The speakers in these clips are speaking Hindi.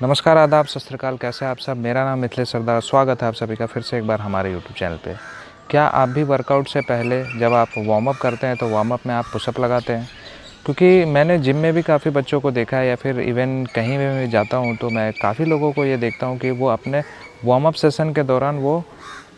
नमस्कार, आदाब, सत श्री अकाल। कैसे हैं आप सब? मेरा नाम मिथिलेश सरदार। स्वागत है आप सभी का फिर से एक बार हमारे यूट्यूब चैनल पे। क्या आप भी वर्कआउट से पहले जब आप वार्म अप करते हैं तो वार्म अप में आप पुशअप लगाते हैं? क्योंकि मैंने जिम में भी काफ़ी बच्चों को देखा है या फिर इवन कहीं भी मैं जाता हूँ तो मैं काफ़ी लोगों को ये देखता हूँ कि वो अपने वार्म अप सेशन के दौरान वो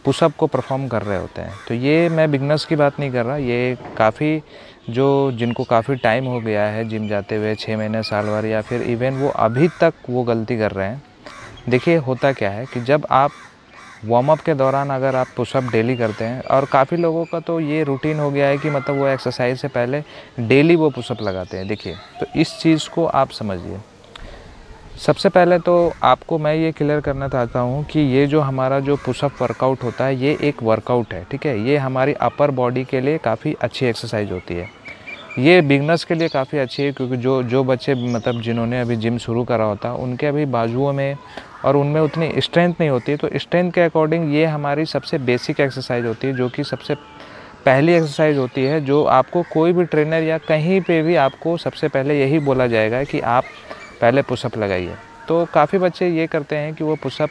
पुशअप को परफॉर्म कर रहे होते हैं। तो ये मैं बिगनर्स की बात नहीं कर रहा, ये काफ़ी जो जिनको काफ़ी टाइम हो गया है जिम जाते हुए 6 महीने, साल भर, या फिर इवन वो अभी तक वो गलती कर रहे हैं। देखिए, होता क्या है कि जब आप वार्म अप के दौरान अगर आप पुशअप डेली करते हैं, और काफ़ी लोगों का तो ये रूटीन हो गया है कि मतलब वो एक्सरसाइज से पहले डेली वो पुशअप लगाते हैं। देखिए, तो इस चीज़ को आप समझिए। सबसे पहले तो आपको मैं ये क्लियर करना चाहता हूँ कि ये जो हमारा जो पुशअप वर्कआउट होता है ये एक वर्कआउट है, ठीक है। ये हमारी अपर बॉडी के लिए काफ़ी अच्छी एक्सरसाइज होती है। ये बिगनर्स के लिए काफ़ी अच्छी है, क्योंकि जो बच्चे मतलब जिन्होंने अभी जिम शुरू करा होता है उनके अभी बाजुओं में और उनमें उतनी स्ट्रेंथ नहीं होती है। तो स्ट्रेंथ के अकॉर्डिंग ये हमारी सबसे बेसिक एक्सरसाइज होती है, जो कि सबसे पहली एक्सरसाइज होती है, जो आपको कोई भी ट्रेनर या कहीं पे भी आपको सबसे पहले यही बोला जाएगा कि आप पहले पुशअप लगाइए। तो काफ़ी बच्चे ये करते हैं कि वो पुशअप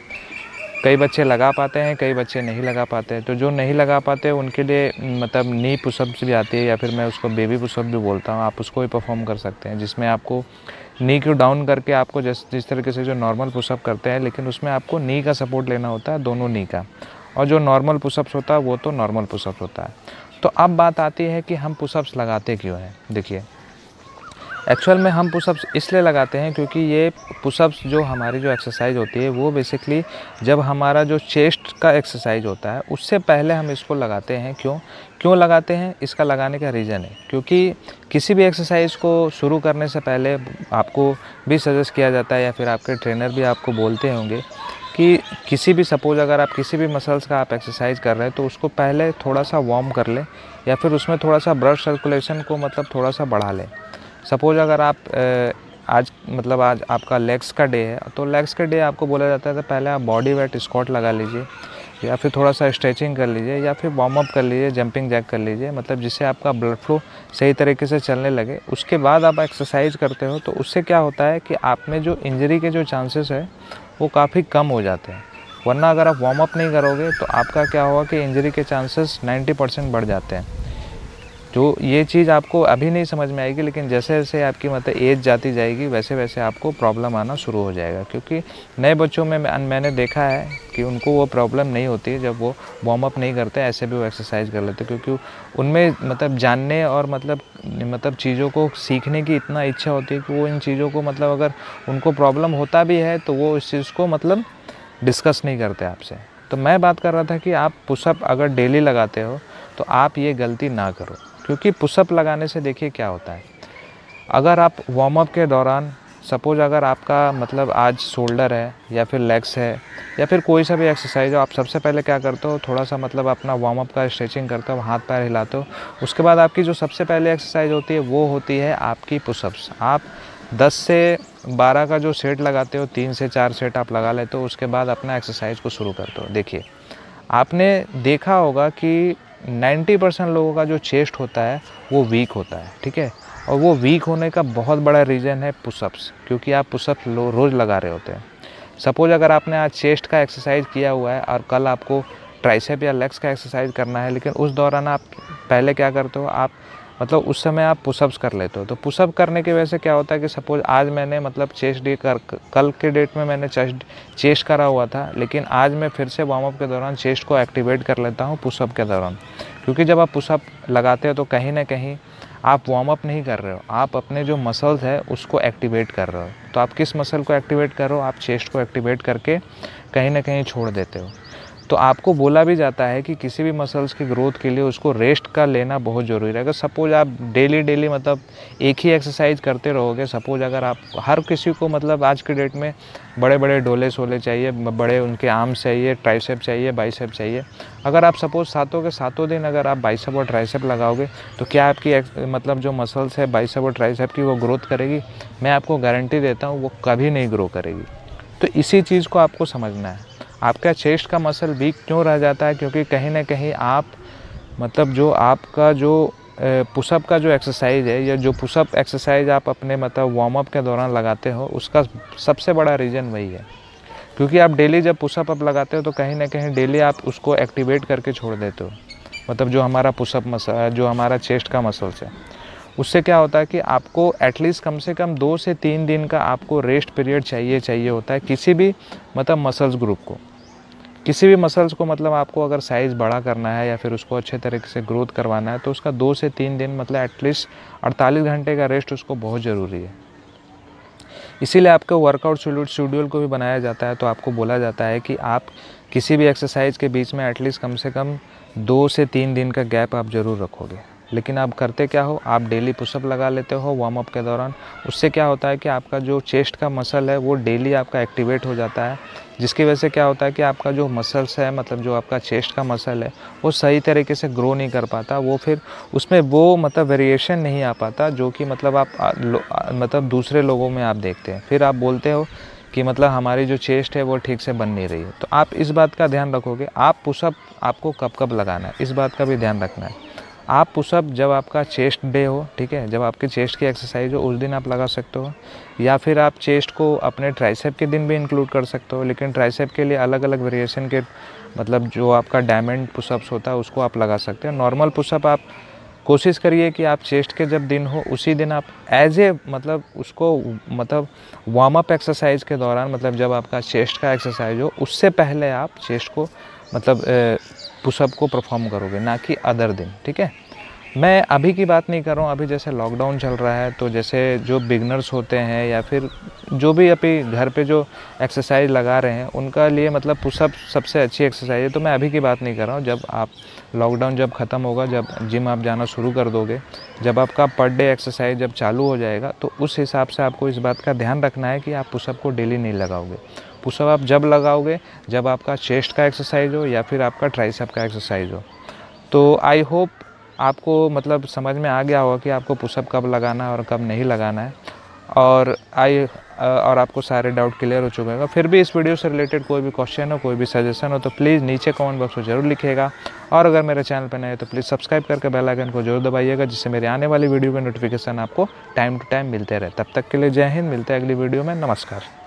कई बच्चे लगा पाते हैं, कई बच्चे नहीं लगा पाते हैं। तो जो नहीं लगा पाते उनके लिए मतलब नी पुशअप्स भी आती है, या फिर मैं उसको बेबी पुशअप भी बोलता हूँ। आप उसको भी परफॉर्म कर सकते हैं, जिसमें आपको नी को डाउन करके आपको जिस तरीके से जो नॉर्मल पुशअप करते हैं, लेकिन उसमें आपको नी का सपोर्ट लेना होता है, दोनों नी का। और जो नॉर्मल पुशअप्स होता है वो तो नॉर्मल पुशअप्स होता है। तो अब बात आती है कि हम पुशअप्स लगाते क्यों हैं। देखिए, एक्चुअल में हम पुशअप्स इसलिए लगाते हैं क्योंकि ये पुशअप्स जो हमारी जो एक्सरसाइज होती है वो बेसिकली जब हमारा जो चेस्ट का एक्सरसाइज होता है उससे पहले हम इसको लगाते हैं। क्यों लगाते हैं? इसका लगाने का रीज़न है क्योंकि किसी भी एक्सरसाइज को शुरू करने से पहले आपको भी सजेस्ट किया जाता है, या फिर आपके ट्रेनर भी आपको बोलते होंगे कि किसी भी सपोज़ अगर आप किसी भी मसल्स का आप एक्सरसाइज कर रहे हैं तो उसको पहले थोड़ा सा वार्म कर लें, या फिर उसमें थोड़ा सा ब्लड सर्कुलेशन को मतलब थोड़ा सा बढ़ा लें। सपोज़ अगर आप आज आपका लेग्स का डे है तो लेग्स के डे आपको बोला जाता है तो पहले आप बॉडी वेट स्क्वाट लगा लीजिए, या फिर थोड़ा सा स्ट्रेचिंग कर लीजिए, या फिर वार्म अप कर लीजिए, जंपिंग जैक कर लीजिए, मतलब जिससे आपका ब्लड फ्लो सही तरीके से चलने लगे। उसके बाद आप एक्सरसाइज करते हो तो उससे क्या होता है कि आप में जो इंजरी के जो चांसेस है वो काफ़ी कम हो जाते हैं। वरना अगर आप वार्म अप नहीं करोगे तो आपका क्या होगा कि इंजरी के चांसेस 90% बढ़ जाते हैं। तो ये चीज़ आपको अभी नहीं समझ में आएगी, लेकिन जैसे जैसे आपकी मतलब एज जाती जाएगी वैसे वैसे आपको प्रॉब्लम आना शुरू हो जाएगा। क्योंकि नए बच्चों में मैंने देखा है कि उनको वो प्रॉब्लम नहीं होती है जब वो वार्म अप नहीं करते, ऐसे भी वो एक्सरसाइज कर लेते, क्योंकि उनमें मतलब जानने और मतलब चीज़ों को सीखने की इतना इच्छा होती है कि वो इन चीज़ों को मतलब अगर उनको प्रॉब्लम होता भी है तो वो इस चीज़ को मतलब डिस्कस नहीं करते आपसे। तो मैं बात कर रहा था कि आप पुशअप अगर डेली लगाते हो तो आप ये गलती ना करो, क्योंकि पुशअप लगाने से देखिए क्या होता है। अगर आप वार्म अप के दौरान सपोज़ अगर आपका मतलब आज शोल्डर है या फिर लेग्स है या फिर कोई सा भी एक्सरसाइज हो, आप सबसे पहले क्या करते हो, थोड़ा सा मतलब अपना वार्म अप का स्ट्रेचिंग करते हो, हाथ पैर हिलाते हो। उसके बाद आपकी जो सबसे पहले एक्सरसाइज होती है वो होती है आपकी पुशअप्स। आप 10 से 12 का जो सेट लगाते हो, 3 से 4 सेट आप लगा लेते हो, उसके बाद अपना एक्सरसाइज को शुरू करते हो। देखिए, आपने देखा होगा कि 90% लोगों का जो चेस्ट होता है वो वीक होता है, ठीक है। और वो वीक होने का बहुत बड़ा रीज़न है पुशअप्स, क्योंकि आप पुशअप्स रोज़ लगा रहे होते हैं। सपोज़ अगर आपने आज चेस्ट का एक्सरसाइज किया हुआ है और कल आपको ट्राइसेप या लेग्स का एक्सरसाइज करना है, लेकिन उस दौरान आप पहले क्या करते हो, आप मतलब उस समय आप पुशअप्स कर लेते हो। तो पुशअप करने की वजह से क्या होता है कि सपोज़ आज मैंने मतलब चेस्ट डे कल के डेट में मैंने चेस्ट करा हुआ था, लेकिन आज मैं फिर से वार्म अप के दौरान चेस्ट को एक्टिवेट कर लेता हूँ पुशअप के दौरान। क्योंकि जब आप पुशअप लगाते हो तो कहीं ना कहीं आप वार्म अप नहीं कर रहे हो, आप अपने जो मसल्स है उसको एक्टिवेट कर रहे हो। तो आप किस मसल को एक्टिवेट कर रहे हो? आप चेस्ट को एक्टिवेट करके कहीं ना कहीं छोड़ देते हो। तो आपको बोला भी जाता है कि किसी भी मसल्स की ग्रोथ के लिए उसको रेस्ट का लेना बहुत ज़रूरी है। अगर सपोज़ आप डेली मतलब एक ही एक्सरसाइज करते रहोगे, सपोज़ अगर आप हर किसी को मतलब आज के डेट में बड़े बड़े डोले सोले चाहिए, बड़े उनके आर्म्स चाहिए, ट्राइसेप चाहिए, बाइसेप चाहिए। अगर आप सपोज़ सातों के सातों दिन अगर आप बाइसेप और ट्राइसेप लगाओगे तो क्या आपकी मतलब जो मसल्स है बाइसेप और ट्राइसेप की वो ग्रोथ करेगी? मैं आपको गारंटी देता हूँ वो कभी नहीं ग्रो करेगी। तो इसी चीज़ को आपको समझना है। आपका चेस्ट का मसल वीक क्यों रह जाता है? क्योंकि कहीं ना कहीं आप मतलब जो आपका जो पुशअप का जो एक्सरसाइज है या जो पुशअप एक्सरसाइज आप अपने मतलब वार्म अप के दौरान लगाते हो, उसका सबसे बड़ा रीज़न वही है। क्योंकि आप डेली जब पुशअप अप लगाते हो तो कहीं ना कहीं डेली आप उसको एक्टिवेट करके छोड़ देते हो। मतलब जो हमारा पुशअप मसल, जो हमारा चेस्ट का मसल्स है, उससे क्या होता है कि आपको एटलीस्ट कम से कम 2 से 3 दिन का आपको रेस्ट पीरियड चाहिए होता है किसी भी मतलब मसल्स ग्रुप को। किसी भी मसल्स को मतलब आपको अगर साइज़ बड़ा करना है या फिर उसको अच्छे तरीके से ग्रोथ करवाना है तो उसका 2 से 3 दिन मतलब एटलीस्ट 48 घंटे का रेस्ट उसको बहुत ज़रूरी है। इसीलिए आपको वर्कआउट शेड्यूल को भी बनाया जाता है, तो आपको बोला जाता है कि आप किसी भी एक्सरसाइज के बीच में एटलीस्ट कम से कम 2 से 3 दिन का गैप आप ज़रूर रखोगे। लेकिन आप करते क्या हो, आप डेली पुशअप लगा लेते हो वार्म अप के दौरान। उससे क्या होता है कि आपका जो चेस्ट का मसल है वो डेली आपका एक्टिवेट हो जाता है, जिसकी वजह से क्या होता है कि आपका जो मसल्स है, मतलब जो आपका चेस्ट का मसल है, वो सही तरीके से ग्रो नहीं कर पाता। वो फिर उसमें वो मतलब वेरिएशन नहीं आ पाता जो कि मतलब आप मतलब दूसरे लोगों में आप देखते हैं। फिर आप बोलते हो कि मतलब हमारी जो चेस्ट है वो ठीक से बन नहीं रही है। तो आप इस बात का ध्यान रखोगे, आप पुशअप आपको कब कब लगाना है इस बात का भी ध्यान रखना है। आप पुशअप जब आपका चेस्ट डे हो, ठीक है, जब आपके चेस्ट की एक्सरसाइज हो, उस दिन आप लगा सकते हो, या फिर आप चेस्ट को अपने ट्राइसेप के दिन भी इंक्लूड कर सकते हो। लेकिन ट्राइसेप के लिए अलग अलग वेरिएशन के मतलब जो आपका डायमंड पुशअप्स होता है उसको आप लगा सकते हो। नॉर्मल पुशअप आप कोशिश करिए कि आप चेस्ट के जब दिन हो उसी दिन आप एज ए मतलब उसको मतलब वार्म अप एक्सरसाइज के दौरान, मतलब जब आपका चेस्ट का एक्सरसाइज हो उससे पहले आप चेस्ट को मतलब पुशअप को परफॉर्म करोगे, ना कि अदर दिन, ठीक है। मैं अभी की बात नहीं कर रहा हूँ, अभी जैसे लॉकडाउन चल रहा है तो जैसे जो बिगनर्स होते हैं या फिर जो भी अभी घर पे जो एक्सरसाइज लगा रहे हैं उनका लिए मतलब पुशअप सबसे अच्छी एक्सरसाइज है। तो मैं अभी की बात नहीं कर रहा हूँ, जब आप लॉकडाउन जब ख़त्म होगा, जब जिम आप जाना शुरू कर दोगे, जब आपका पर डे एक्सरसाइज जब चालू हो जाएगा, तो उस हिसाब से आपको इस बात का ध्यान रखना है कि आप पुशअप को डेली नहीं लगाओगे। पुशअप आप जब लगाओगे जब आपका चेस्ट का एक्सरसाइज हो या फिर आपका ट्राइसेप का एक्सरसाइज हो। तो आई होप आपको मतलब समझ में आ गया होगा कि आपको पुशअप कब लगाना है और कब नहीं लगाना है, और आपको सारे डाउट क्लियर हो चुके होंगे। फिर भी इस वीडियो से रिलेटेड कोई भी क्वेश्चन हो, कोई भी सजेशन हो तो प्लीज़ नीचे कमेंट बॉक्स में ज़रूर लिखिएगा। और अगर मेरे चैनल पर नए हैं तो प्लीज़ सब्सक्राइब करके बेल आइकन को जरूर दबाइएगा, जिससे मेरे आने वाली वीडियो के नोटिफिकेशन आपको टाइम टू टाइम मिलते रहे। तब तक के लिए जय हिंद, मिलते हैं अगली वीडियो में। नमस्कार।